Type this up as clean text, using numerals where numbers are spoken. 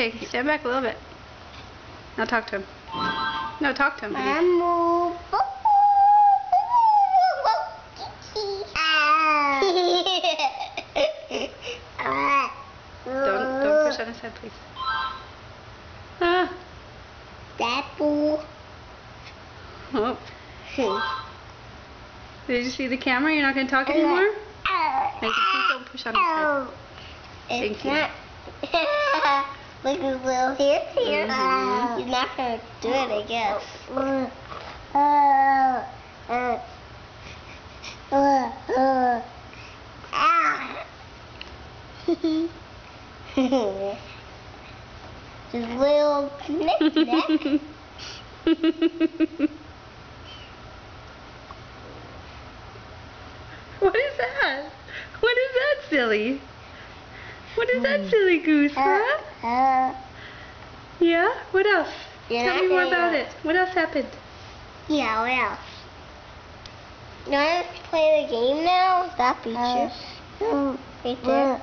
Okay, stand back a little bit. Now talk to him. No, talk to him. Don't push on his head, please. Apple. Oh. Did you see the camera? You're not going to talk anymore? Please don't push on his head. Thank you. Look at his little hair here. He's not going to do it, I guess. His little knick-knack. What is that? What is that, silly? What is that, silly goose, huh? Yeah? What else? Tell me more about it. What else happened? Yeah, what else? You want to play the game now? That beaches. Right there.